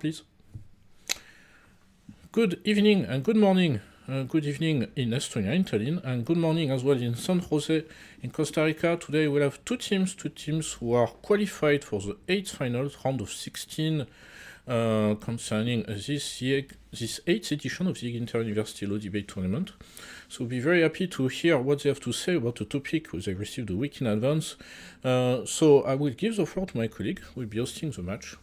please. Good evening and good morning. Good evening in Estonia, in Tallinn, and good morning as well in San Jose, in Costa Rica. Today we'll have two teams who are qualified for the 8th finals, round of 16, concerning this 8th edition of the Inter-University Law Debate Tournament. So we'll be very happy to hear what they have to say about the topic they received a week in advance. So I will give the floor to my colleague who will be hosting the match.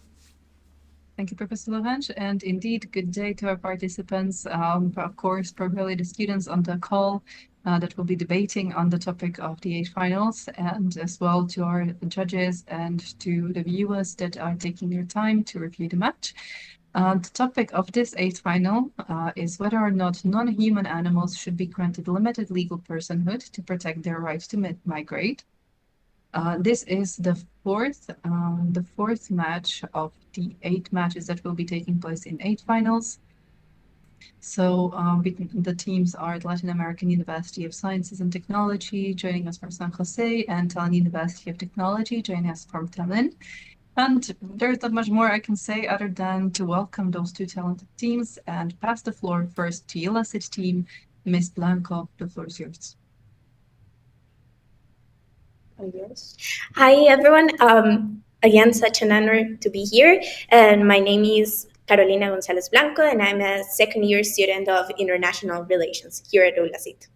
Thank you, Professor Lavange, and indeed, good day to our participants, of course, primarily the students on the call that will be debating on the topic of the 8 finals, and as well to our judges and to the viewers that are taking their time to review the match. The topic of this 8th final is whether or not non-human animals should be granted limited legal personhood to protect their right to migrate. This is the fourth match of the 8 matches that will be taking place in 8 finals. So the teams are the Latin American University of Sciences and Technology, joining us from San Jose, and Tallinn University of Technology, joining us from Tallinn. And there's not much more I can say other than to welcome those two talented teams and pass the floor first to ULACIT team. Ms. Blanco, the floor is yours. Yes. Hi, everyone. Again, such an honor to be here. And my name is Carolina Gonzalez Blanco, and I'm a second-year student of International Relations here at ULACIT.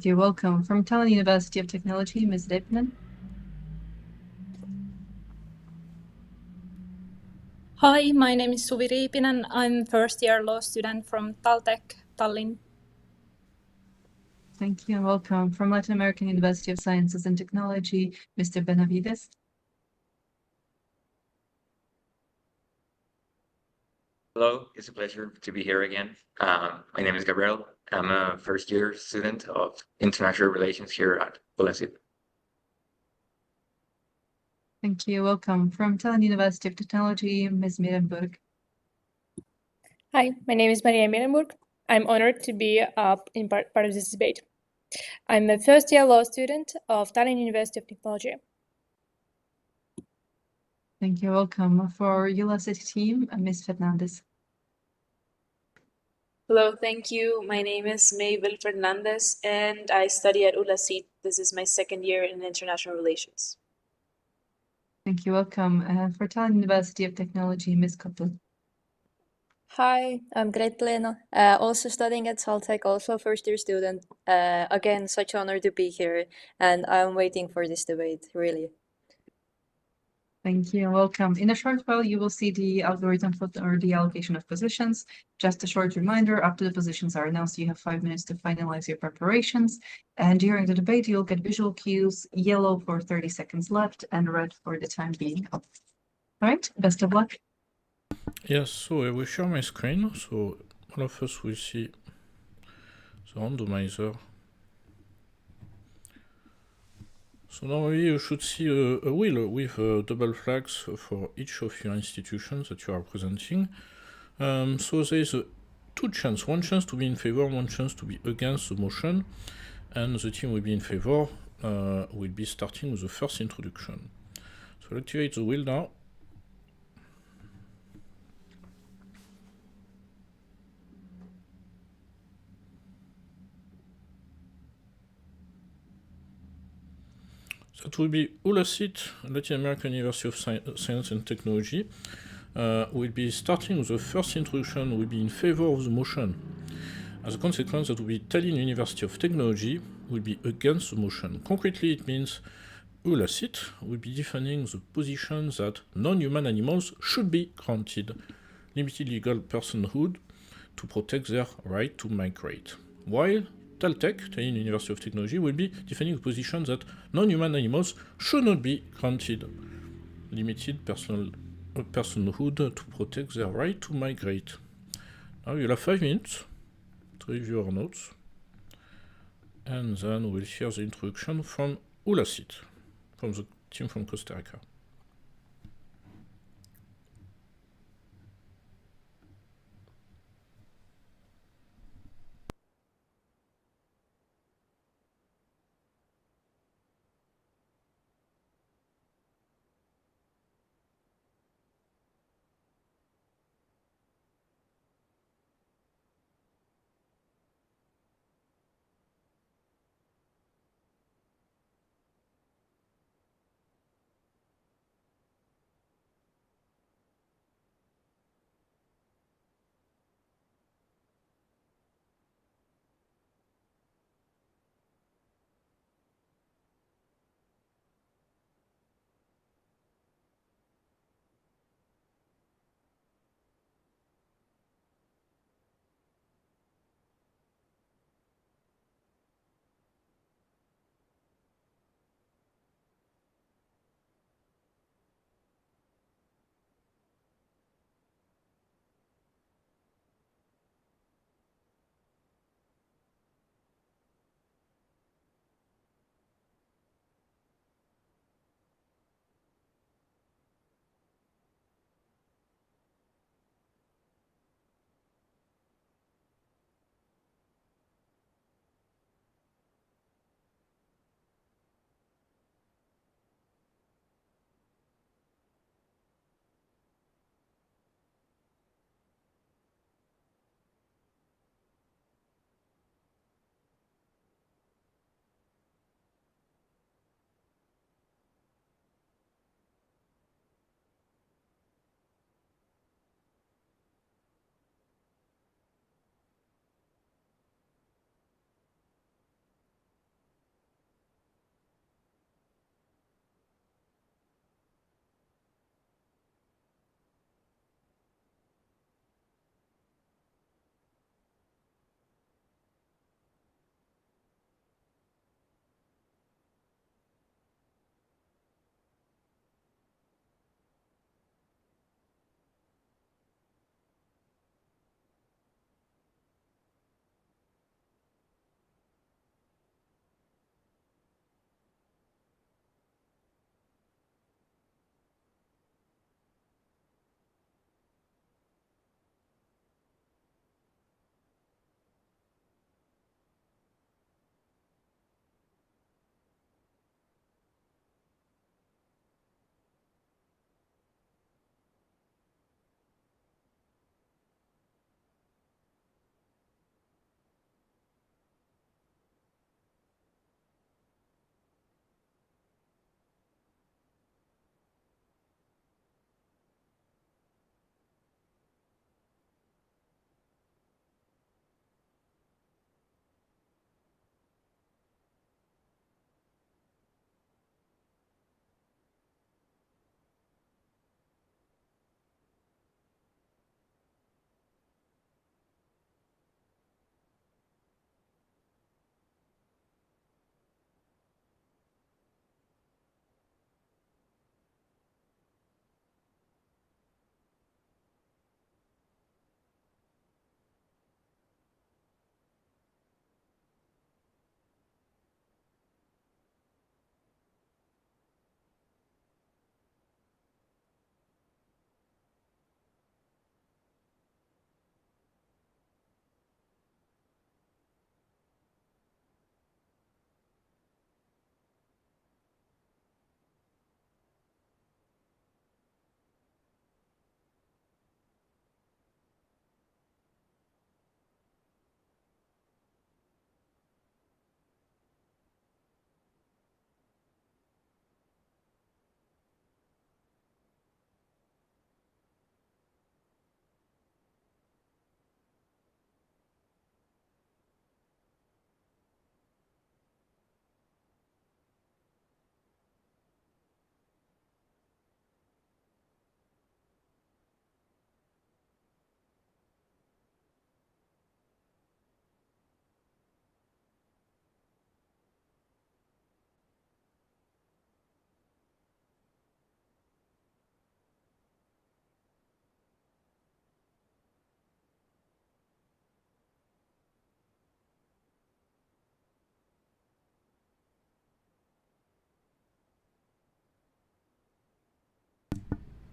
You're welcome. From Tallinn University of Technology, Ms. Repinen. Hi, my name is Suvi Riipinen. I'm first-year law student from Taltech, Tallinn. Thank you and welcome. From Latin American University of Sciences and Technology, Mr. Benavides. Hello, it's a pleasure to be here again. My name is Gabriel. I'm a first-year student of International Relations here at ULACIT. Thank you. Welcome. From Tallinn University of Technology, Ms. Mirenburg. Hi, my name is Maria Mirenburg. I'm honored to be in part of this debate. I'm a first-year law student of Tallinn University of Technology. Thank you. Welcome. For ULACIT team, Ms. Fernandez. Hello, thank you. My name is Mabel Fernandez, and I study at ULACIT. This is my second year in international relations. Thank you. Welcome. For Tallinn University of Technology, Ms. Koppel. Hi, I'm Grete Leena, also studying at Taltech, also first-year student. Again, such honor to be here, and I'm waiting for this debate, really. Thank you and welcome. In a short while, you will see the algorithm for the allocation of positions. Just a short reminder, after the positions are announced, you have 5 minutes to finalize your preparations. And during the debate, you'll get visual cues, yellow for 30 seconds left and red for the time being. All right, best of luck. Yes, so I will share my screen, so all of us will see the randomizer. So normally you should see a wheel with double flags for each of your institutions that you are presenting. So there is two chances, one chance to be in favor, one chance to be against the motion, and the team will be in favor, will be starting with the first introduction. So I'll activate the wheel now. That will be ULACIT, Latin American University of Science and Technology. Will be starting with the first introduction, will be in favor of the motion. As a consequence, that will be Tallinn University of Technology, will be against the motion. Concretely, it means ULACIT will be defending the position that non-human animals should be granted limited legal personhood to protect their right to migrate. While Taltech, Tallinn University of Technology, will be defending the position that non-human animals should not be granted limited personhood to protect their right to migrate. Now you'll have 5 minutes to review our notes, and then we'll hear the introduction from ULACIT, from the team from Costa Rica.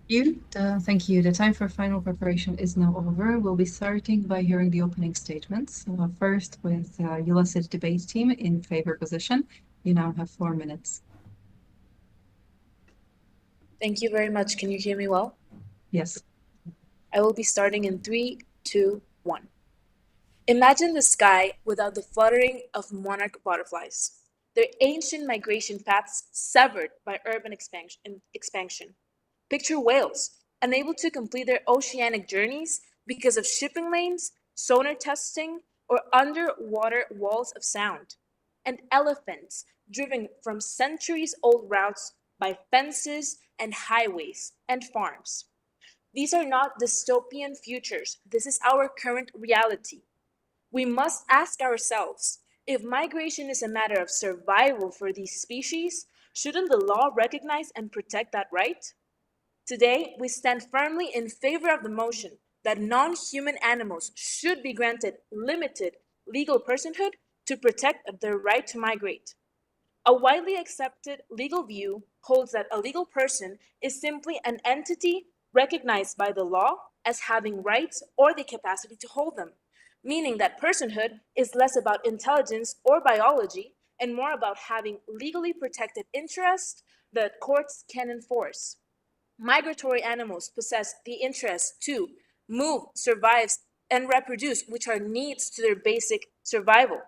Thank you. The time for final preparation is now over. We'll be starting by hearing the opening statements. First with ULACIT debate team in favor position. You now have 4 minutes. Thank you very much. Can you hear me well? Yes. I will be starting in 3, 2, 1. Imagine the sky without the fluttering of monarch butterflies, their ancient migration paths severed by urban expansion. Picture whales, unable to complete their oceanic journeys because of shipping lanes, sonar testing, or underwater walls of sound. And elephants, driven from centuries-old routes by fences and highways and farms. These are not dystopian futures. This is our current reality. We must ask ourselves, if migration is a matter of survival for these species, shouldn't the law recognize and protect that right? Today, we stand firmly in favor of the motion that non-human animals should be granted limited legal personhood to protect their right to migrate. A widely accepted legal view holds that a legal person is simply an entity recognized by the law as having rights or the capacity to hold them, meaning that personhood is less about intelligence or biology and more about having legally protected interests that courts can enforce. Migratory animals possess the interest to move, survive, and reproduce, which are needs to their basic survival.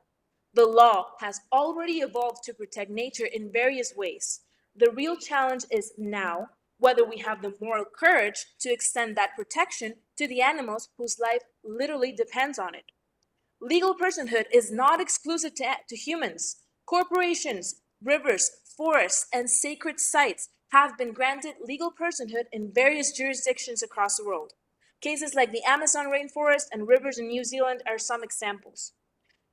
The law has already evolved to protect nature in various ways. The real challenge is now whether we have the moral courage to extend that protection to the animals whose life literally depends on it. Legal personhood is not exclusive to humans. Corporations, rivers, forests, and sacred sites have been granted legal personhood in various jurisdictions across the world. Cases like the Amazon rainforest and rivers in New Zealand are some examples.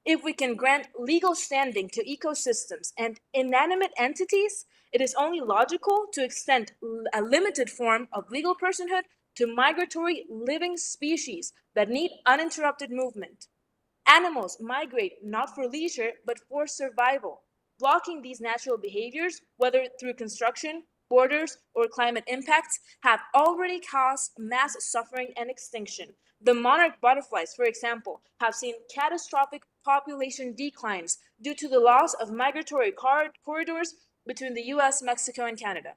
If we can grant legal standing to ecosystems and inanimate entities, it is only logical to extend a limited form of legal personhood to migratory living species that need uninterrupted movement. Animals migrate not for leisure, but for survival. Blocking these natural behaviors, whether through construction, borders, or climate impacts, have already caused mass suffering and extinction. The monarch butterflies, for example, have seen catastrophic population declines due to the loss of migratory corridors between the US, Mexico, and Canada.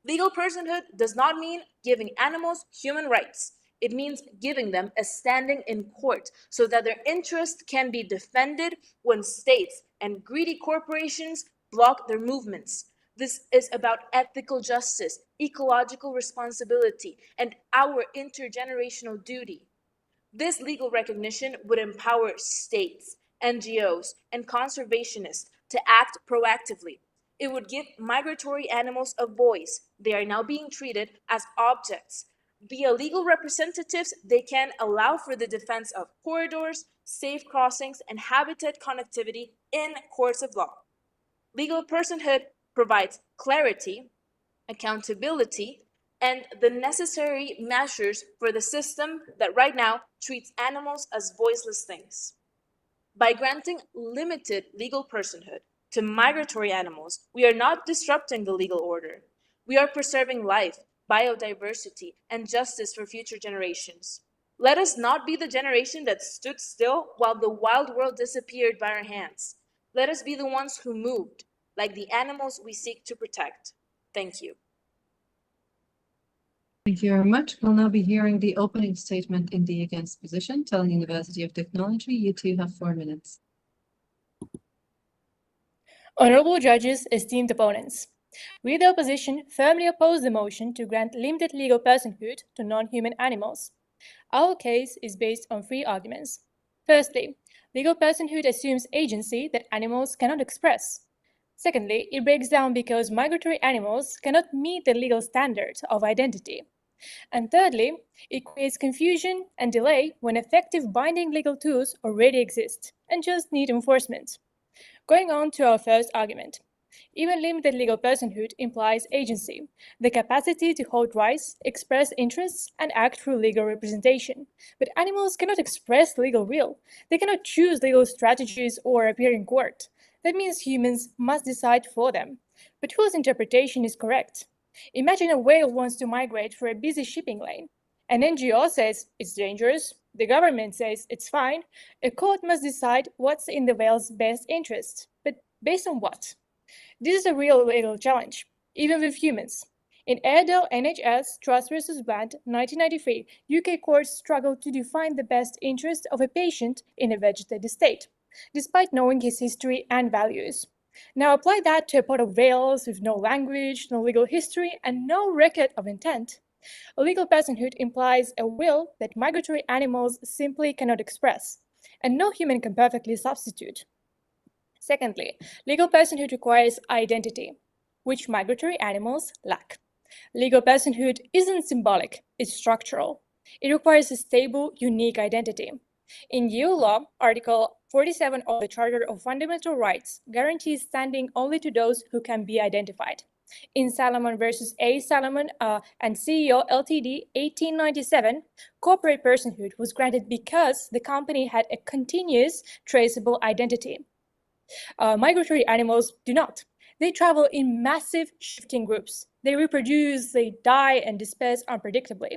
Legal personhood does not mean giving animals human rights. It means giving them a standing in court so that their interests can be defended when states and greedy corporations block their movements. This is about ethical justice, ecological responsibility, and our intergenerational duty. This legal recognition would empower states, NGOs, and conservationists to act proactively. It would give migratory animals a voice. They are now being treated as objects. Via legal representatives, they can allow for the defense of corridors, safe crossings, and habitat connectivity in courts of law. Legal personhood provides clarity, accountability, and the necessary measures for the system that right now treats animals as voiceless things. By granting limited legal personhood to migratory animals, we are not disrupting the legal order. We are preserving life, biodiversity, and justice for future generations. Let us not be the generation that stood still while the wild world disappeared by our hands. Let us be the ones who moved, like the animals we seek to protect. Thank you. Thank you very much. We'll now be hearing the opening statement in the against position. Tallinn University of Technology, you two have 4 minutes. Honorable judges, esteemed opponents, we, the opposition, firmly oppose the motion to grant limited legal personhood to non-human animals. Our case is based on 3 arguments. Firstly, legal personhood assumes agency that animals cannot express. Secondly, it breaks down because migratory animals cannot meet the legal standard of identity. And thirdly, it creates confusion and delay when effective binding legal tools already exist and just need enforcement. Going on to our first argument. Even limited legal personhood implies agency, the capacity to hold rights, express interests, and act through legal representation. But animals cannot express legal will. They cannot choose legal strategies or appear in court. That means humans must decide for them. But whose interpretation is correct? Imagine a whale wants to migrate through a busy shipping lane. An NGO says it's dangerous, the government says it's fine. A court must decide what's in the whale's best interest. But based on what? This is a real legal challenge, even with humans. In Airedale NHS Trust vs. Bland, 1993, UK courts struggled to define the best interest of a patient in a vegetative state, despite knowing his history and values. Now apply that to a pot of whales with no language, no legal history, and no record of intent. A legal personhood implies a will that migratory animals simply cannot express, and no human can perfectly substitute. Secondly, legal personhood requires identity, which migratory animals lack. Legal personhood isn't symbolic, it's structural. It requires a stable, unique identity. In EU law, Article 47 of the Charter of Fundamental Rights guarantees standing only to those who can be identified. In Salomon versus A. Salomon and CEO Ltd. 1897, corporate personhood was granted because the company had a continuous, traceable identity. Migratory animals do not. They travel in massive shifting groups. They reproduce, they die, and disperse unpredictably.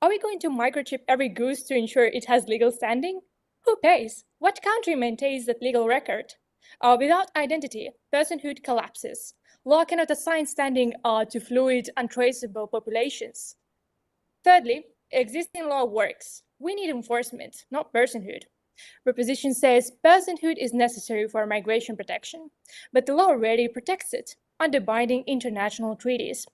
Are we going to microchip every goose to ensure it has legal standing? Who pays? What country maintains that legal record? Without identity, personhood collapses. Law cannot assign standing to fluid, untraceable populations. Thirdly, existing law works. We need enforcement, not personhood. Proposition says personhood is necessary for migration protection, but the law already protects it under binding international treaties.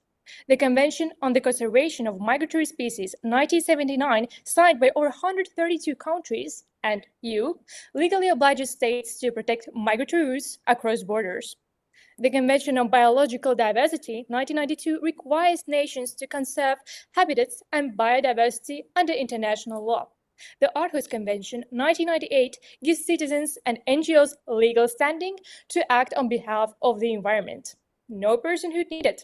The Convention on the Conservation of Migratory Species, 1979, signed by over 132 countries, and EU, legally obliges states to protect migratory routes across borders. The Convention on Biological Diversity, 1992, requires nations to conserve habitats and biodiversity under international law. The Aarhus Convention, 1998, gives citizens and NGOs legal standing to act on behalf of the environment. No personhood needed.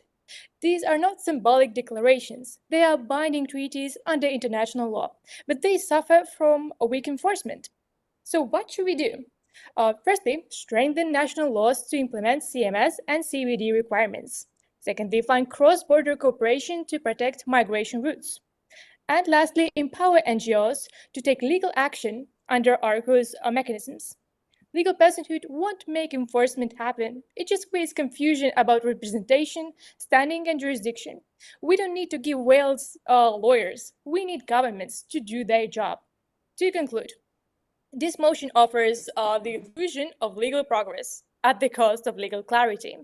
These are not symbolic declarations. They are binding treaties under international law, but they suffer from a weak enforcement. So what should we do? Firstly, strengthen national laws to implement CMS and CBD requirements. Secondly, find cross-border cooperation to protect migration routes. And lastly, empower NGOs to take legal action under Aarhus mechanisms. Legal personhood won't make enforcement happen. It just creates confusion about representation, standing, and jurisdiction. We don't need to give whales lawyers. We need governments to do their job. To conclude, this motion offers the illusion of legal progress at the cost of legal clarity.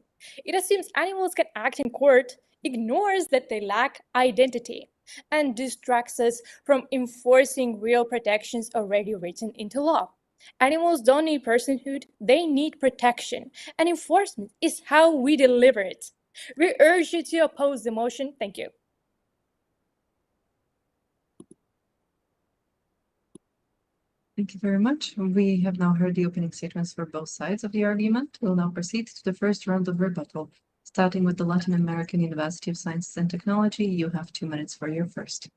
It assumes animals can act in court, ignores that they lack identity, and distracts us from enforcing real protections already written into law. Animals don't need personhood, they need protection, and enforcement is how we deliver it. We urge you to oppose the motion. Thank you. Thank you very much. We have now heard the opening statements for both sides of the argument. We'll now proceed to the first round of rebuttal. Starting with the Latin American University of Sciences and Technology, you have 2 minutes for your first.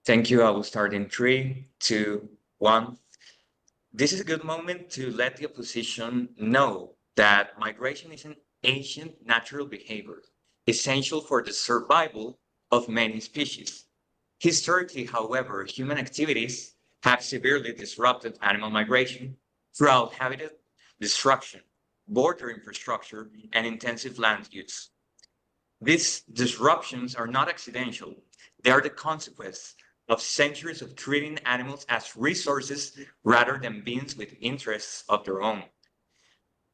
Thank you. I will start in 3, 2, 1. This is a good moment to let the opposition know that migration is an ancient natural behavior, essential for the survival of many species. Historically, however, human activities have severely disrupted animal migration throughout habitat destruction, border infrastructure, and intensive land use. These disruptions are not accidental. They are the consequence of centuries of treating animals as resources rather than beings with interests of their own.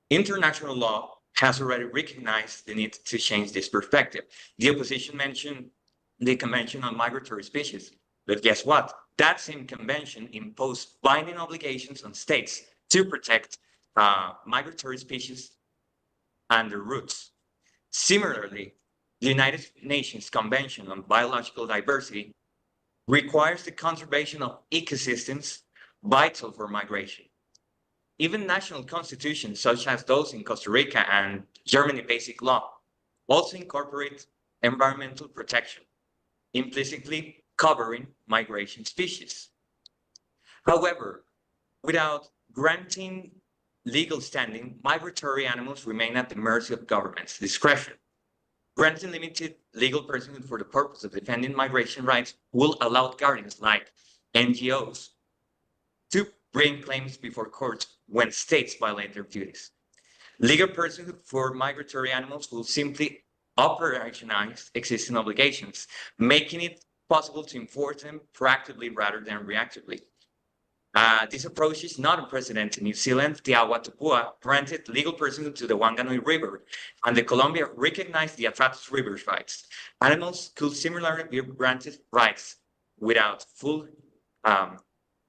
International law has already recognized the need to change this perspective. The opposition mentioned the Convention on Migratory Species, but guess what? That same convention imposed binding obligations on states to protect migratory species and their roots. Similarly, the United Nations Convention on Biological Diversity requires the conservation of ecosystems vital for migration. Even national constitutions, such as those in Costa Rica and Germany Basic Law, also incorporate environmental protection, implicitly covering migration species. However, without granting legal standing, migratory animals remain at the mercy of government's discretion. Granting limited legal personhood for the purpose of defending migration rights will allow guardians like NGOs to bring claims before courts when states violate their duties. Legal personhood for migratory animals will simply operationalize existing obligations, making it possible to enforce them proactively rather than reactively. This approach is not unprecedented. In New Zealand, THIULDT granted legal personhood to the Wanganui River, and the Colombia recognized the Atratos River's rights. Animals could similarly be granted rights without full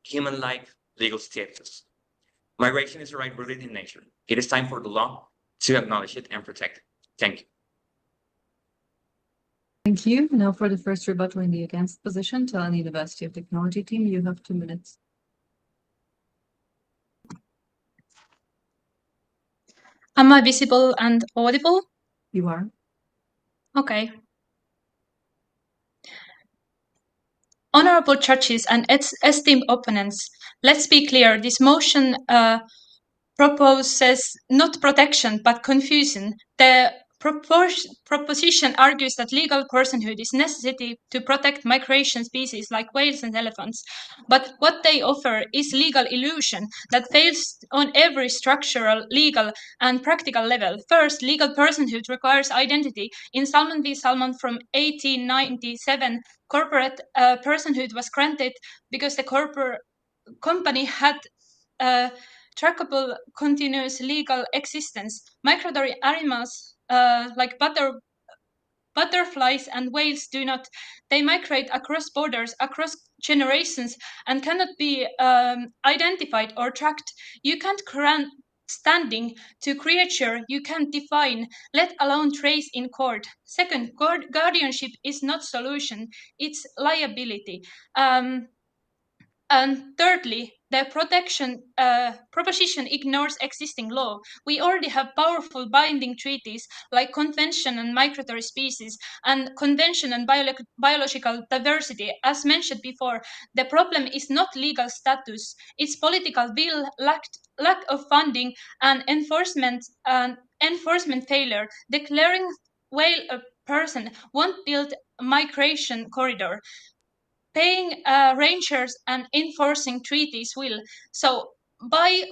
human-like legal status. Migration is a right rooted in nature. It is time for the law to acknowledge it and protect it. Thank you. Thank you. Now for the first rebuttal in the against position, Talent University of Technology team, you have 2 minutes. Am I visible and audible? You are. Okay. Honorable judges and esteemed opponents, let's be clear. This motion proposes not protection but confusion. The proposition argues that legal personhood is necessary to protect migration species like whales and elephants, but what they offer is legal illusion that fails on every structural, legal, and practical level. First, legal personhood requires identity. In Salmon v. Salmon from 1897, corporate personhood was granted because the company had trackable continuous legal existence. Migratory animals like butterflies and whales do not. They migrate across borders, across generations, and cannot be identified or tracked. You can't grant standing to creature you can't define, let alone trace in court. Second, guardianship is not solution, it's liability. And thirdly, the proposition ignores existing law. We already have powerful binding treaties like Convention on Migratory Species and Convention on Biological Diversity. As mentioned before, the problem is not legal status, it's political will, lack of funding, and enforcement failure. Declaring whale a person won't build a migration corridor. Paying rangers and enforcing treaties will. So by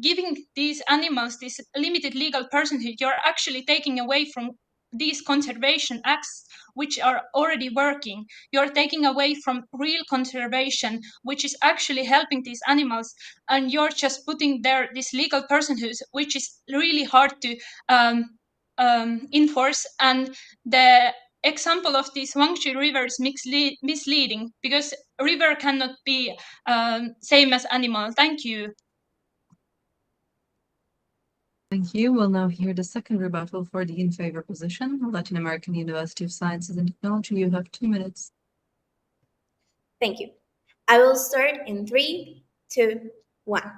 giving these animals this limited legal personhood, you're actually taking away from these conservation acts which are already working. You're taking away from real conservation which is actually helping these animals, and you're just putting there this legal personhood which is really hard to enforce. And the example of this Huangshi River is misleading because river cannot be same as animal. Thank you. Thank you. We'll now hear the second rebuttal for the in favor position. Latin American University of Sciences and Technology, you have 2 minutes. Thank you. I will start in 3, 2, 1.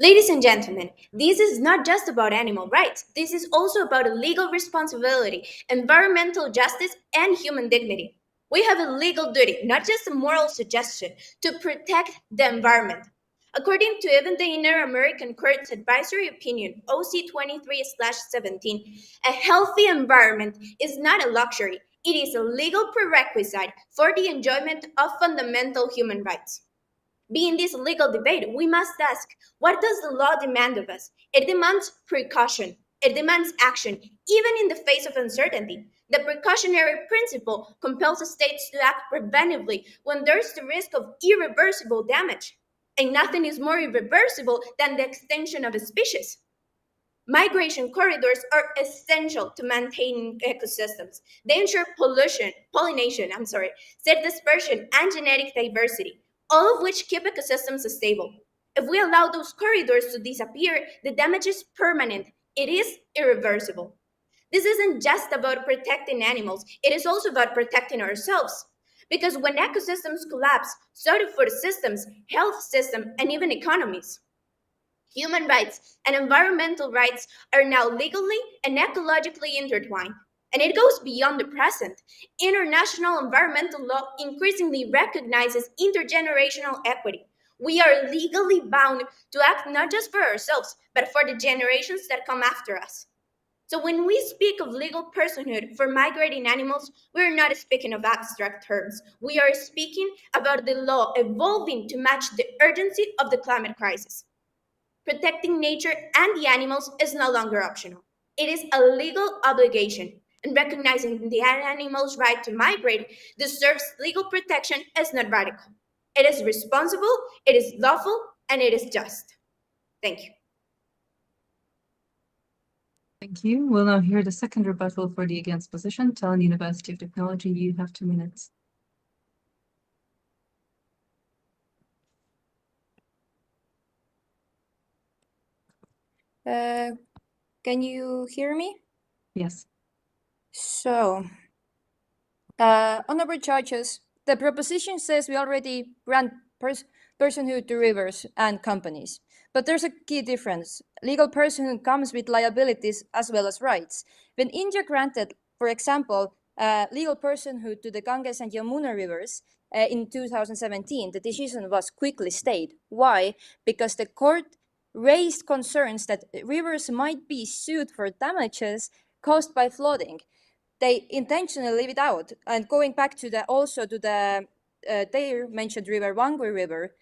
Ladies and gentlemen, this is not just about animal rights. This is also about a legal responsibility, environmental justice, and human dignity. We have a legal duty, not just a moral suggestion, to protect the environment. According to even the Inter-American Court's advisory opinion, OC 23/17, a healthy environment is not a luxury. It is a legal prerequisite for the enjoyment of fundamental human rights. Being this legal debate, we must ask, what does the law demand of us? It demands precaution. It demands action, even in the face of uncertainty. The precautionary principle compels the states to act preventively when there's the risk of irreversible damage. And nothing is more irreversible than the extinction of a species. Migration corridors are essential to maintaining ecosystems. They ensure pollination, seed dispersion, and genetic diversity, all of which keep ecosystems stable. If we allow those corridors to disappear, the damage is permanent. It is irreversible. This isn't just about protecting animals, it is also about protecting ourselves. Because when ecosystems collapse, so do food systems, health systems, and even economies. Human rights and environmental rights are now legally and ecologically intertwined. And it goes beyond the present. International environmental law increasingly recognizes intergenerational equity. We are legally bound to act not just for ourselves, but for the generations that come after us. So when we speak of legal personhood for migrating animals, we're not speaking of abstract terms. We are speaking about the law evolving to match the urgency of the climate crisis. Protecting nature and the animals is no longer optional. It is a legal obligation, and recognizing the animal's right to migrate deserves legal protection is not radical. It is responsible, it is lawful, and it is just. Thank you. Thank you. We'll now hear the second rebuttal for the against position. Tallinn University of Technology, you have 2 minutes. Can you hear me? Yes. So, honorable judges, the proposition says we already grant personhood to rivers and companies. But there's a key difference. Legal personhood comes with liabilities as well as rights. When India granted, for example, legal personhood to the Ganges and Yamuna rivers in 2017, the decision was quickly stayed. Why? Because the court raised concerns that rivers might be sued for damages caused by flooding. They intentionally leave it out. And going back to the their mentioned river, Wangui River,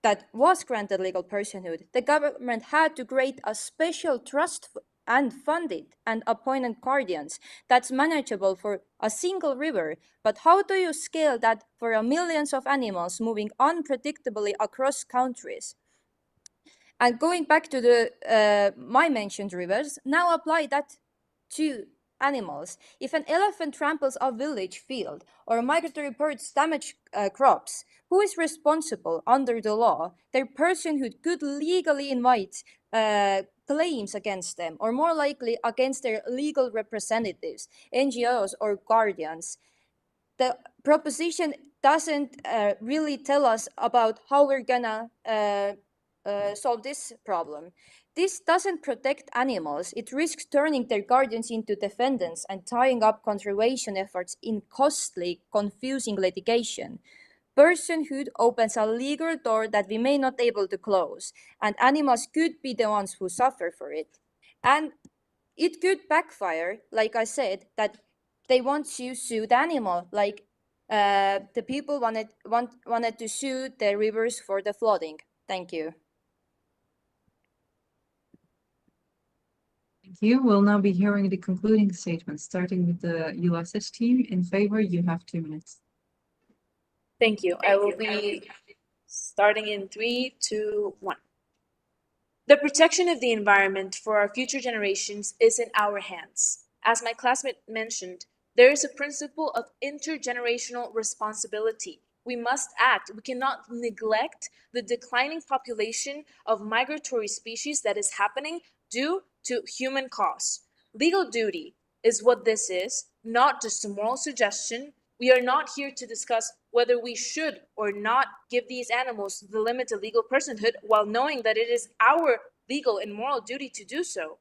that was granted legal personhood, the government had to create a special trust and fund it and appointed guardians. That's manageable for a single river. But how do you scale that for millions of animals moving unpredictably across countries? And going back to the my mentioned rivers, now apply that to animals. If an elephant tramples a village field or migratory birds damage crops, who is responsible under the law? Their personhood could legally invite claims against them, or more likely against their legal representatives, NGOs, or guardians. The proposition doesn't really tell us about how we're gonna solve this problem. This doesn't protect animals. It risks turning their guardians into defendants and tying up conservation efforts in costly, confusing litigation. Personhood opens a legal door that we may not be able to close, and animals could be the ones who suffer for it. And it could backfire, like I said, that they want to sue the animal, like the people wanted to sue the rivers for the flooding. Thank you. Thank you. We'll now be hearing the concluding statement, starting with the ULACIT team. In favor, you have 2 minutes. Thank you. I will be starting in 3, 2, 1. The protection of the environment for our future generations is in our hands. As my classmate mentioned, there is a principle of intergenerational responsibility. We must act. We cannot neglect the declining population of migratory species that is happening due to human cause. Legal duty is what this is, not just a moral suggestion. We are not here to discuss whether we should or not give these animals the limited legal personhood while knowing that it is our legal and moral duty to do so.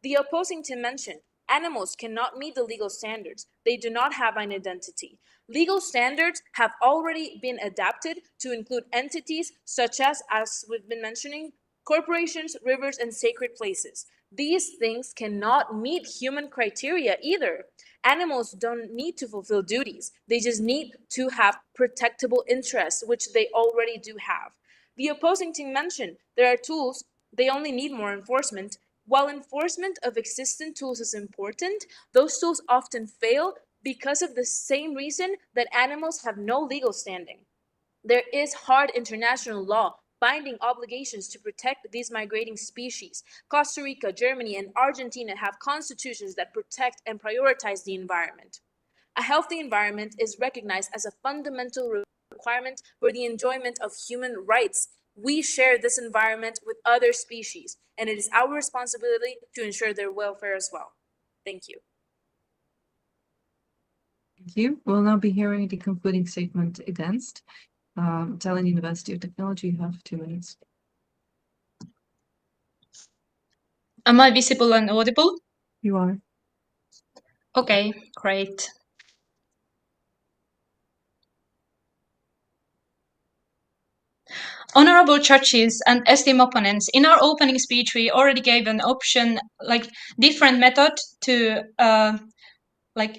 The opposing team mentioned animals cannot meet the legal standards. They do not have an identity. Legal standards have already been adapted to include entities such as we've been mentioning, corporations, rivers, and sacred places. These things cannot meet human criteria either. Animals don't need to fulfill duties. They just need to have protectable interests, which they already do have. The opposing team mentioned there are tools, they only need more enforcement. While enforcement of existing tools is important, those tools often fail because of the same reason that animals have no legal standing. There is hard international law binding obligations to protect these migrating species. Costa Rica, Germany, and Argentina have constitutions that protect and prioritize the environment. A healthy environment is recognized as a fundamental requirement for the enjoyment of human rights. We share this environment with other species, and it is our responsibility to ensure their welfare as well. Thank you. Thank you. We'll now be hearing the concluding statement against. Tallinn University of Technology, you have 2 minutes. Am I visible and audible? You are. Okay, great. Honorable judges and esteemed opponents, in our opening speech, we already gave an option, like different method to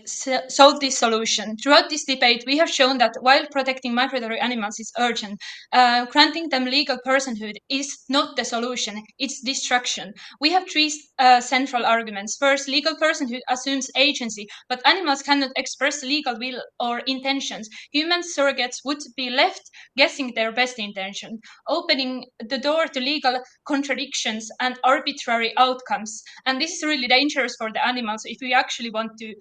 solve this solution. Throughout this debate, we have shown that while protecting migratory animals is urgent, granting them legal personhood is not the solution, it's destruction. We have three central arguments. First, legal personhood assumes agency, but animals cannot express legal will or intentions. Human surrogates would be left guessing their best intention, opening the door to legal contradictions and arbitrary outcomes. And this is really dangerous for the animals if we actually want to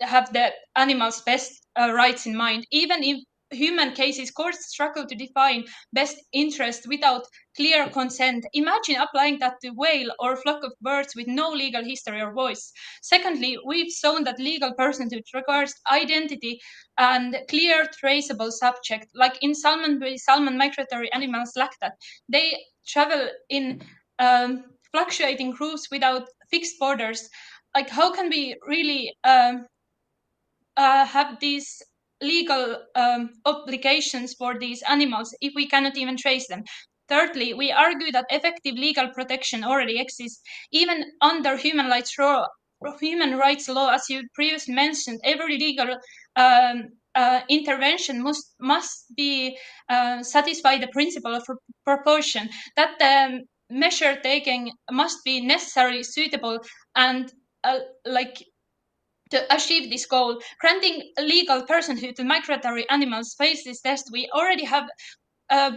have the animal's best rights in mind. Even in human cases, courts struggle to define best interest without clear consent. Imagine applying that to whale or flock of birds with no legal history or voice. Secondly, we've shown that legal personhood requires identity and clear traceable subject. Like in salmon, migratory animals lack that. They travel in fluctuating groups without fixed borders. Like, how can we really have these legal obligations for these animals if we cannot even trace them? Thirdly, we argue that effective legal protection already exists, even under human rights law, as you previously mentioned. Every legal intervention must be satisfy the principle of proportion. That the measure taken must be necessary, suitable, and to achieve this goal. Granting legal personhood to migratory animals face this test. We already have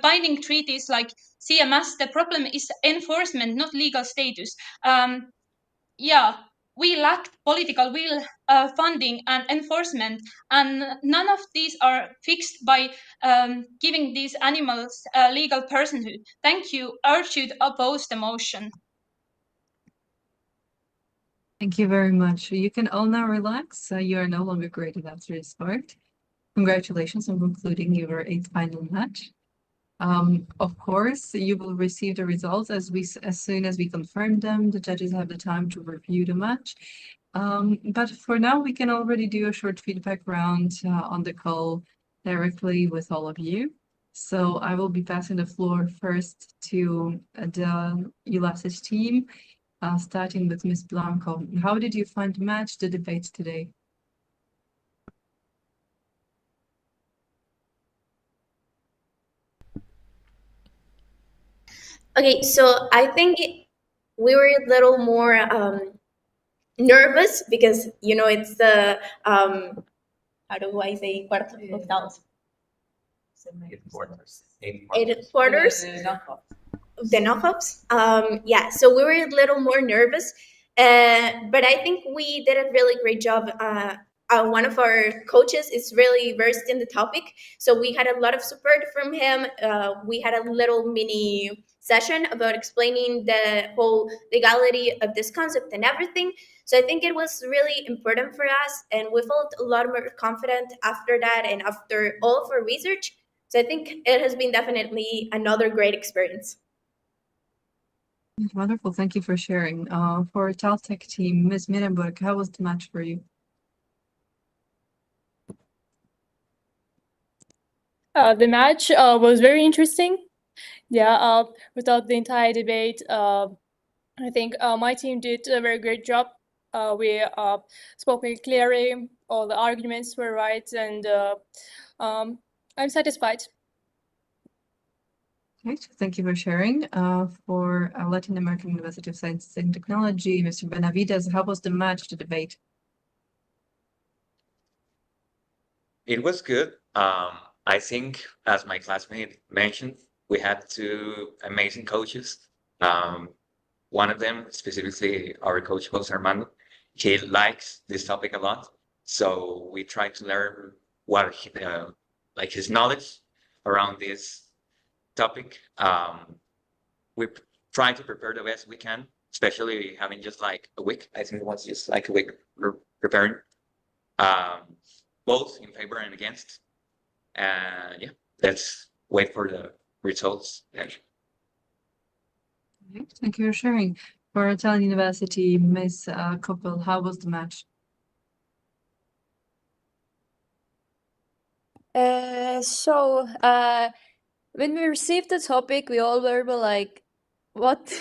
binding treaties like CMS. The problem is enforcement, not legal status. We lack political will, funding, and enforcement, and none of these are fixed by giving these animals legal personhood. Thank you. Urge you to oppose the motion. Thank you very much. You can all now relax. You are no longer graded after this part. Congratulations on concluding your 8th final match. Of course, you will receive the results as soon as we confirm them. The judges have the time to review the match. But for now, we can already do a short feedback round on the call directly with all of you. So I will be passing the floor first to the ULACIT team, starting with Ms. Blanco. How did you find the match, the debate today? Okay, so I think we were a little more nervous because, you know, it's the, how do I say, octavos? Eight quarters. The knockoffs. Yeah, so we were a little more nervous, but I think we did a really great job. One of our coaches is really versed in the topic, so we had a lot of support from him. We had a little mini session about explaining the whole legality of this concept and everything. So I think it was really important for us, and we felt a lot more confident after that and after all of our research. So I think it has been definitely another great experience. Wonderful. Thank you for sharing. For Taltech team, Ms. Mirenburg, how was the match for you? The match was very interesting. Yeah, without the entire debate, I think my team did a very great job. We spoke very clearly, all the arguments were right, and I'm satisfied. Great, thank you for sharing. For Latin American University of Science and Technology, Mr. Benavides, how was the match, the debate? It was good. I think, as my classmate mentioned, we had two amazing coaches. One of them, specifically our coach, Jose Armando, he likes this topic a lot. So we tried to learn what his knowledge around this topic. We try to prepare the best we can, especially having just like a week. I think it was just like a week preparing, both in favor and against. Yeah, let's wait for the results. Thank you for sharing. For Italian University, Ms. Koppel, how was the match? When we received the topic, we all were like, what?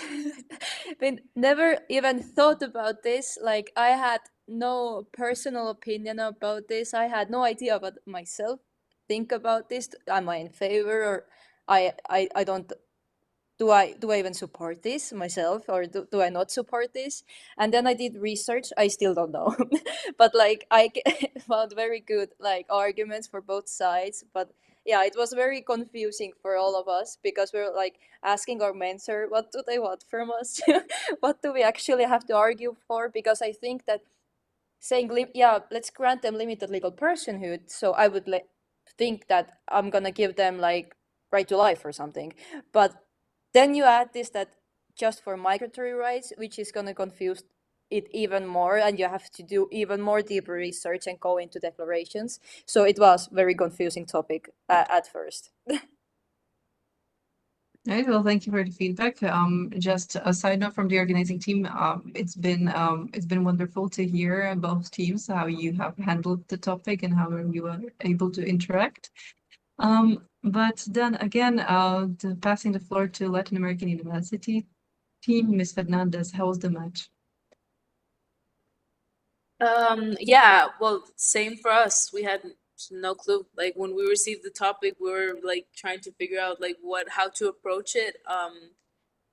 We never even thought about this. Like, I had no personal opinion about this. I had no idea about myself think about this. Am I in favor, or I don't, do I even support this myself, or do I not support this? And then I did research. I still don't know, but like found very good like arguments for both sides. But yeah, it was very confusing for all of us because we were like asking our mentor, what do they want from us? What do we actually have to argue for? Because I think that saying yeah, let's grant them limited legal personhood, so I would think that I'm gonna give them like right to life or something. But then you add this that just for migratory rights, which is gonna confuse it even more, and you have to do even more deeper research and go into declarations. So it was very confusing topic at first. Right, well, thank you for the feedback. Just a side note from the organizing team, it's been wonderful to hear both teams how you have handled the topic and how you were able to interact. But then again, passing the floor to Latin American University team, Ms. Fernandez, how was the match? Yeah, well, same for us. We had no clue. Like when we received the topic, we were like trying to figure out like how to approach it.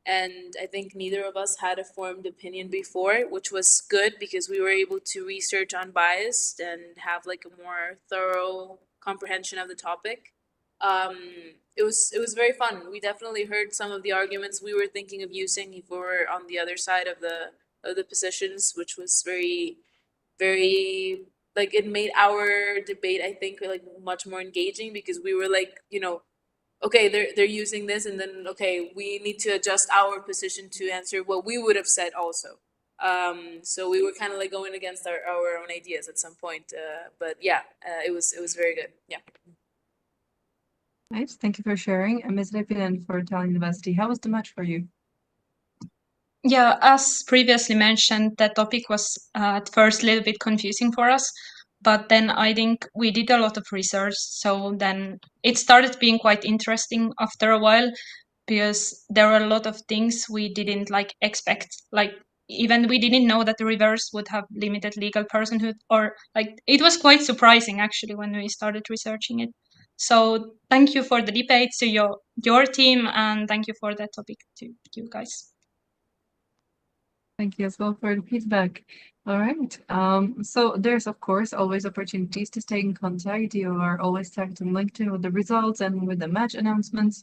And I think neither of us had a formed opinion before, which was good because we were able to research unbiased and have like a more thorough comprehension of the topic. It was very fun. We definitely heard some of the arguments we were thinking of using if we were on the other side of the positions, which was very like it made our debate, I think, like much more engaging because we were like, okay, they're using this, and then okay, we need to adjust our position to answer what we would have said also. So we were kind of like going against our own ideas at some point. But yeah, it was very good. Yeah. Nice, thank you for sharing. And Ms. Repinen for Tallinn University, how was the match for you? Yeah, as previously mentioned, the topic was at first a little bit confusing for us, but then I think we did a lot of research, so then it started being quite interesting after a while because there were a lot of things we didn't like expect. Like even we didn't know that the reverse would have limited legal personhood, or like it was quite surprising actually when we started researching it. So thank you for the debate to your team, and thank you for the topic to you guys. Thank you as well for the feedback. All right. So there's of course always opportunities to stay in contact. You are always tagged on LinkedIn with the results and with the match announcements.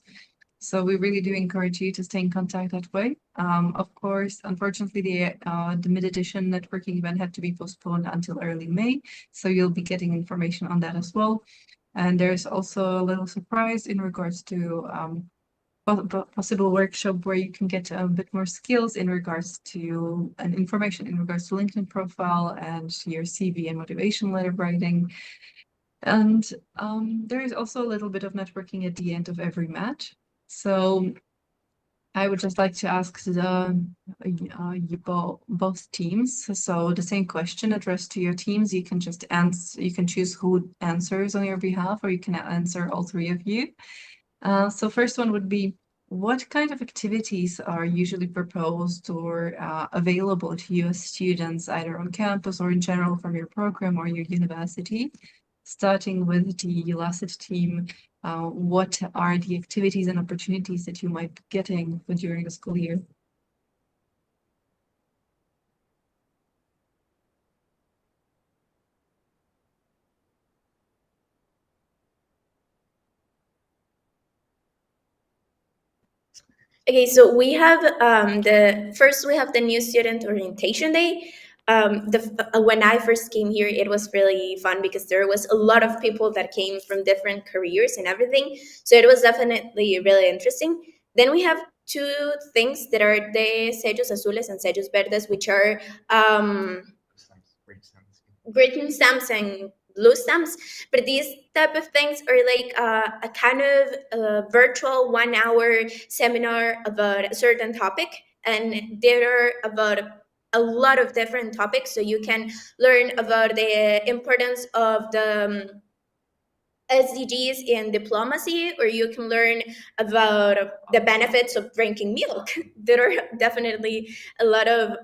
So we really do encourage you to stay in contact that way. Of course, unfortunately, the mid-edition networking event had to be postponed until early May. So you'll be getting information on that as well. And there's also a little surprise in regards to possible workshop where you can get a bit more skills in regards to and information in regards to LinkedIn profile and your CV and motivation letter writing. And there is also a little bit of networking at the end of every match. So I would just like to ask both teams. So the same question addressed to your teams, you can just answer. You can choose who answers on your behalf, or you can answer all three of you. So first one would be, what kind of activities are usually proposed or available to you as students, either on campus or in general from your program or your university? Starting with the ULACIT team, what are the activities and opportunities that you might be getting during the school year? Okay, so we have we have the new student orientation day. When I first came here, it was really fun because there was a lot of people that came from different careers and everything. So it was definitely really interesting. Then we have two things that are the sellos azules and sellos verdes, which are greeting stamps and blue stamps. But these type of things are like a kind of virtual 1 hour seminar about a certain topic, and they're about a lot of different topics, so you can learn about the importance of SDGs in diplomacy, or you can learn about the benefits of drinking milk. There are definitely a lot of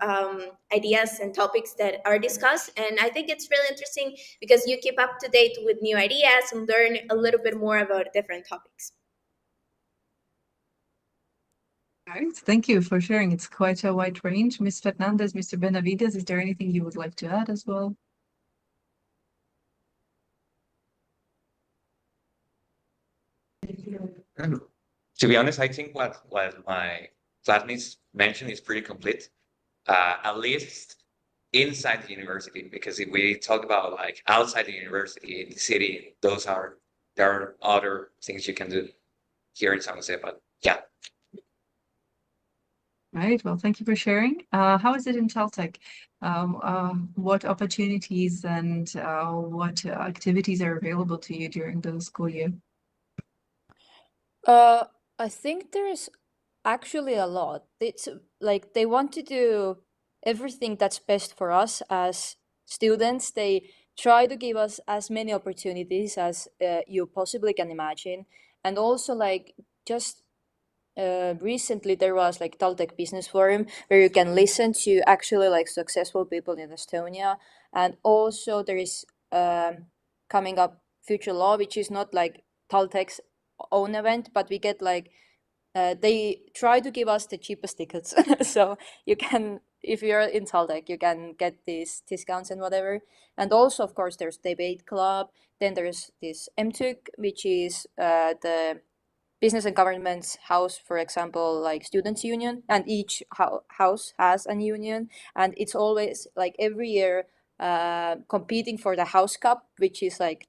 ideas and topics that are discussed, and I think it's really interesting because you keep up to date with new ideas and learn a little bit more about different topics. All right, thank you for sharing. It's quite a wide range. Ms. Fernandez, Mr. Benavides, is there anything you would like to add as well? To be honest, I think what my classmates mentioned is pretty complete, at least inside the university, because if we talk about like outside the university, in the city, there are other things you can do here in San Jose, but yeah. Right. Well, thank you for sharing. How is it in Taltech? What opportunities and what activities are available to you during the school year? I think there is actually a lot. It's like they want to do everything that's best for us as students. They try to give us as many opportunities as you possibly can imagine. And also, like, just recently there was like Taltech Business Forum where you can listen to actually like successful people in Estonia. And also there is coming up Future Law, which is not like Taltech's own event, but we get like they try to give us the cheapest tickets. So you can, if you're in Taltech, you can get these discounts and whatever. And also, of course, there's debate club. Then there's this MTUC, which is the business and government's house, for example, like students union, and each house has a union, and it's always like every year competing for the house cup, which is like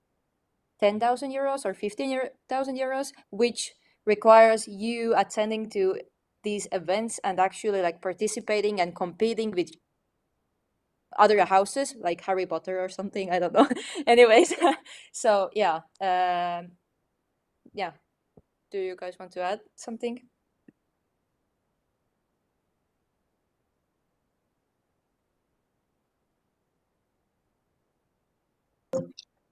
10,000 euros or 15,000 euros, which requires you attending to these events and actually like participating and competing with other houses like Harry Potter or something, I don't know. Anyways, so yeah. Yeah, do you guys want to add something?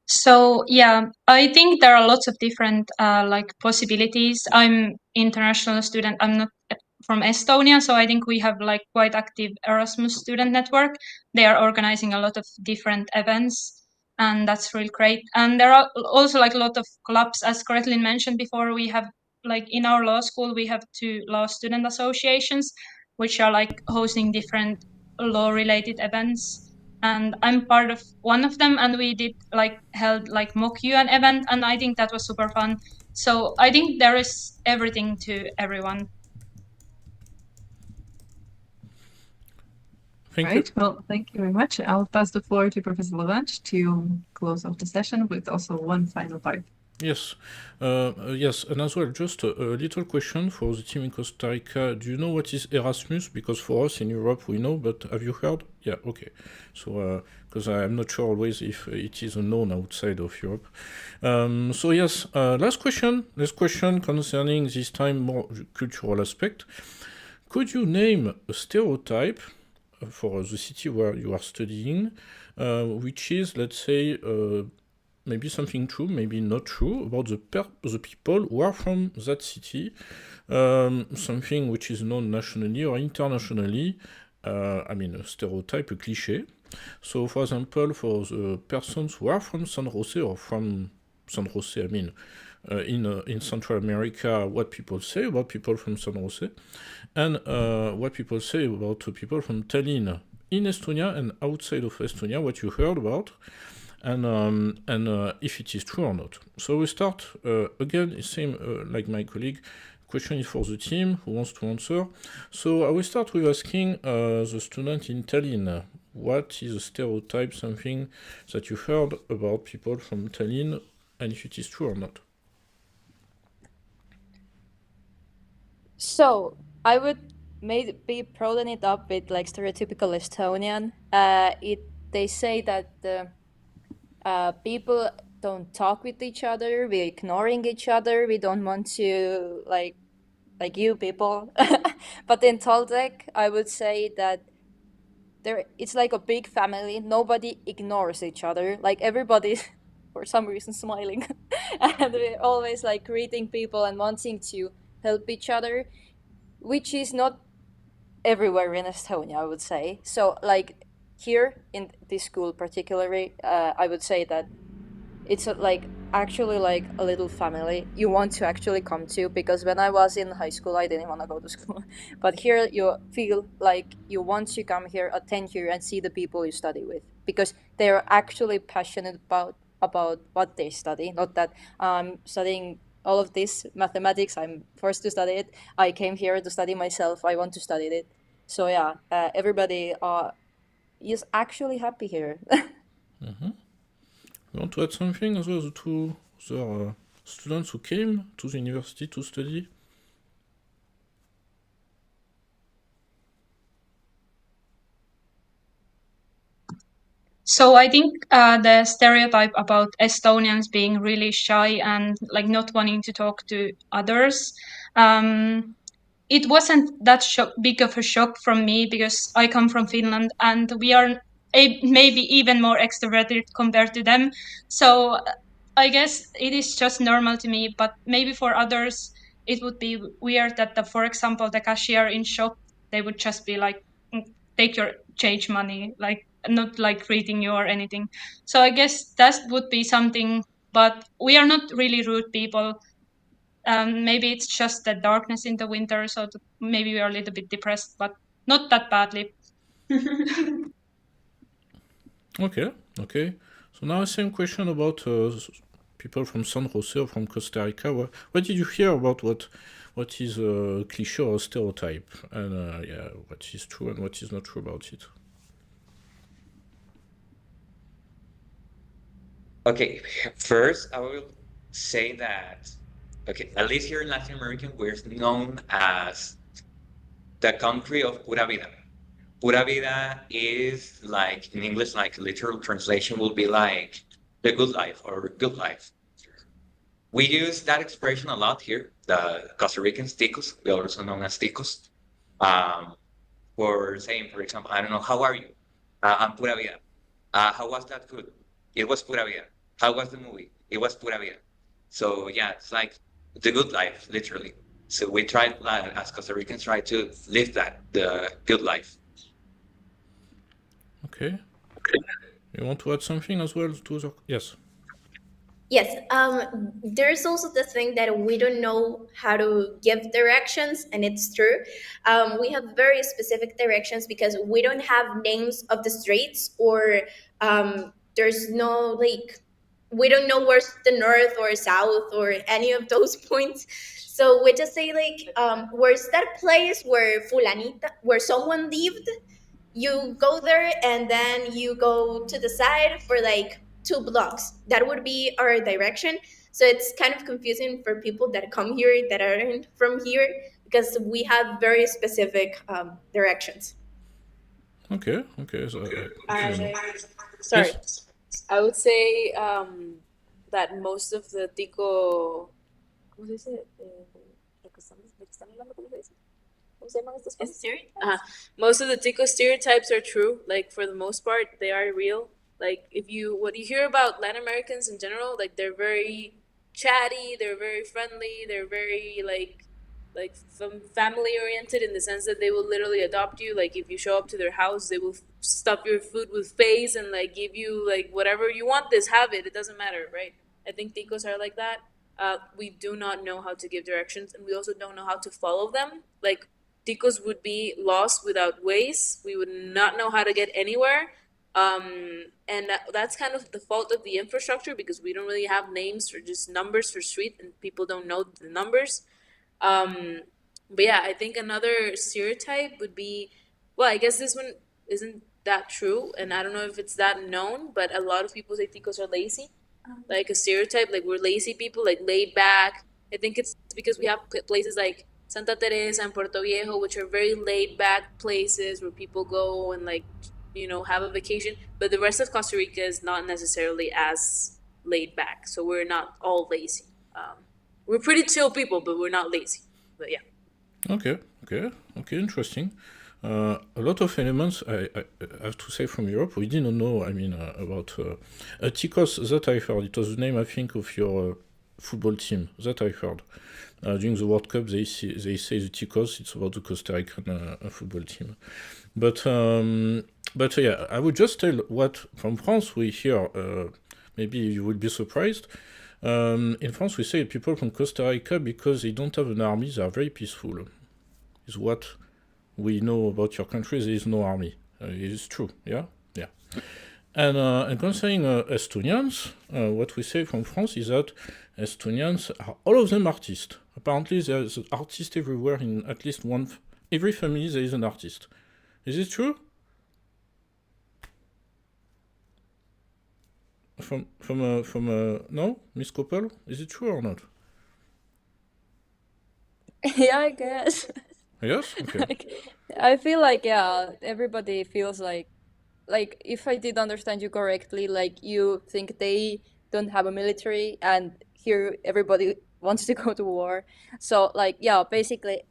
So yeah, I think there are lots of different like possibilities. I'm international student. I'm not from Estonia, so I think we have like quite active Erasmus student network. They are organizing a lot of different events, and that's really great. And there are also like a lot of clubs, as Gretlin mentioned before. We have like in our law school we have 2 law student associations, which are like hosting different law related events, and I'm part of one of them, and we did like held like mock UN event, and I think that was super fun. So I think there is everything to everyone. Thank Right. you. Well, thank you very much. I'll pass the floor to Professor Levanch to close off the session with also one final part. Yes, yes, and as well, just a little question for the team in Costa Rica. Do you know what is Erasmus? Because for us in Europe, we know, but have you heard? Yeah, okay. So, because I'm not sure always if it is known outside of Europe. So yes, last question concerning this time more cultural aspect. Could you name a stereotype for the city where you are studying, which is, let's say, maybe something true, maybe not true, about the people who are from that city, something which is known nationally or internationally, I mean a stereotype, a cliché. So for example, for the persons who are from San Jose or from San Jose, I mean, in Central America, what people say about people from San Jose, and what people say about people from Tallinn in Estonia and outside of Estonia, what you heard about, and if it is true or not. So we start again, same like my colleague. Question is for the team who wants to answer. So I will start with asking the student in Tallinn, what is a stereotype, something that you heard about people from Tallinn, and if it is true or not? So I would maybe broaden it up with like stereotypical Estonian. They say that people don't talk with each other, we're ignoring each other, we don't want to like you people. But in Taltech, I would say that it's like a big family. Nobody ignores each other. Like everybody's for some reason smiling. and we're always like greeting people and wanting to help each other, which is not everywhere in Estonia, I would say. So like here in this school particularly, I would say that it's like actually like a little family you want to actually come to, because when I was in high school I didn't want to go to school but here you feel like you want to come here, attend here and see the people you study with, because they're actually passionate about what they study. Not that studying all of this mathematics, I'm forced to study it. I came here to study myself, I want to study it. So yeah, everybody is actually happy here. You want to add something as well to the students who came to the university to study? So I think the stereotype about Estonians being really shy and like not wanting to talk to others, it wasn't that big of a shock from me, because I come from Finland and we are maybe even more extroverted compared to them. So I guess it is just normal to me, but maybe for others it would be weird that, for example, the cashier in shop, they would just be like, take your change money, like not like greeting you or anything. So I guess that would be something, but we are not really rude people. Maybe it's just the darkness in the winter, so maybe we are a little bit depressed, but not that badly. Okay. So now same question about people from San Jose or from Costa Rica. What did you hear about what is a cliché or a stereotype, and what is true and what is not true about it? Okay, first I will say that, okay, at least here in Latin America, we're known as the country of pura vida. Pura vida is like, in English, like literal translation will be like the good life or good life. We use that expression a lot here, the Costa Ricans, ticos, we are also known as ticos, for saying, for example, I don't know, how are you? I'm pura vida. How was that food? It was pura vida. How was the movie? It was pura vida. So yeah, it's like the good life, literally. So we try, as Costa Ricans, try to live that, the good life. Okay. You want to add something as well to the... Yes. Yes, there's also the thing that we don't know how to give directions, and it's true. We have very specific directions because we don't have names of the streets, or there's no like, we don't know where's the north or south or any of those points. So we just say like, where's that place where fulanita, where someone lived? You go there and then you go to the side for like 2 blocks. That would be our direction. So it's kind of confusing for people that come here that aren't from here, because we have very specific directions. Okay. So, Sorry. Yes? I would say that most of the tico, ¿cómo se dice? Lo que están hablando, ¿cómo se dice? ¿Cómo se llaman estas cosas? Most of the tico stereotypes are true. Like for the most part, they are real. Like what you hear about Latin Americans in general, like they're very chatty, they're very friendly, they're very like family oriented, in the sense that they will literally adopt you. Like if you show up to their house, they will stuff your food with face and like give you like whatever you want, this, have it, it doesn't matter, right? I think ticos are like that. We do not know how to give directions, and we also don't know how to follow them. Like ticos would be lost without Waze. We would not know how to get anywhere. And that's kind of the fault of the infrastructure, because we don't really have names, or just numbers for street, and people don't know the numbers. But yeah, I think another stereotype would be, well, I guess this one isn't that true, and I don't know if it's that known, but a lot of people say ticos are lazy. Like a stereotype, like we're lazy people, like laid back. I think it's because we have places like Santa Teresa and Puerto Viejo, which are very laid back places where people go and like, have a vacation. But the rest of Costa Rica is not necessarily as laid back, so we're not all lazy. We're pretty chill people, but we're not lazy. But yeah. Okay, interesting. A lot of elements, I have to say, from Europe, we didn't know, about Tikos, that I've heard. It was the name, I think, of your football team. That I heard. During the World Cup, they say the Ticos, it's about the Costa Rican football team. But yeah, I would just tell what from France we hear. Maybe you will be surprised. In France, we say people from Costa Rica, because they don't have an army, they are very peaceful. Is what we know about your country. There is no army. It is true, yeah? Yeah. And concerning Estonians, what we say from France is that Estonians are all of them artists. Apparently, there's an artist everywhere. In at least every family, there is an artist. Is it true? No, Miss Koppel, is it true or not? Yeah, I guess. Yes. Okay. I feel like, yeah, everybody feels like if I did understand you correctly, like you think they don't have a military, and here everybody wants to go to war. So like, yeah, basically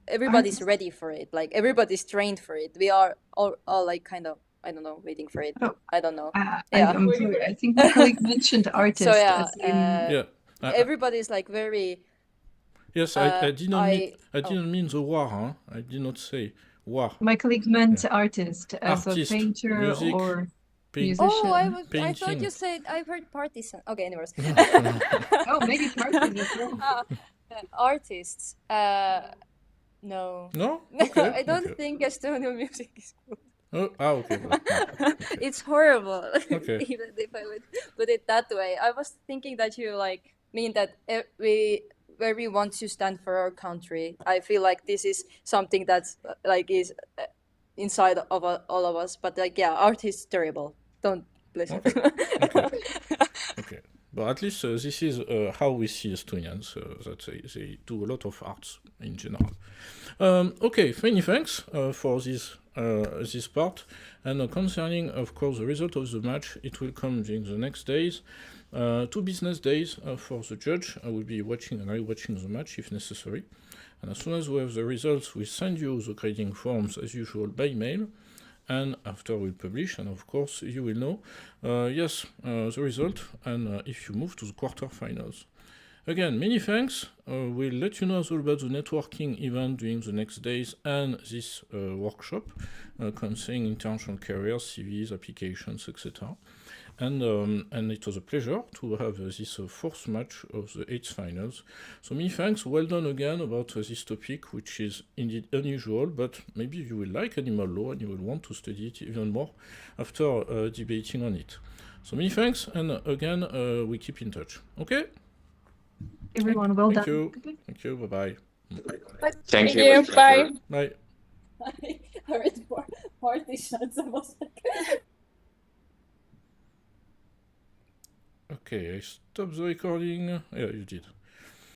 everybody's ready for it. Like everybody's trained for it. We are all like kind of, I don't know, waiting for it. Oh, I don't know. I'm sorry. I think my colleague mentioned artist. So yeah, as in, everybody's like very. Yes, I didn't mean the war. Huh? I did not say war. My colleague meant artist as Artist, a painter music, or musician. Oh, I thought painting. you said, I've heard partisan. Okay, anyways. Oh, maybe partisan as well. Artists. No. No? Okay. I don't Okay. think Estonian music is good. Okay. Okay. It's horrible. Okay. Even if I would put it that way. I was thinking that you like mean that where we want to stand for our country. I feel like this is something that's like is inside of all of us. But like, yeah, art is terrible. Don't listen. Okay. Okay. But at least this is how we see Estonians, that they do a lot of arts in general. Okay, many thanks for this part. And concerning, of course, the result of the match, it will come during the next days. 2 business days for the judge. I will be watching and rewatching the match if necessary. And as soon as we have the results, we send you the grading forms as usual by mail. And after we'll publish, and of course you will know, the result, and if you move to the quarterfinals. Again, many thanks. We'll let you know as well about the networking event during the next days and this workshop concerning international careers, CVs, applications, etc. And it was a pleasure to have this 4th match of the 8th finals. So many thanks, well done again about this topic, which is indeed unusual, but maybe you will like animal law and you will want to study it even more after debating on it. So many thanks, and again, we keep in touch. Okay? Everyone, well Thank done. you. Thank you. Bye-bye. Thank you. Bye. Bye. I heard partisans. I was like. Okay, I stopped the recording. Yeah, you did.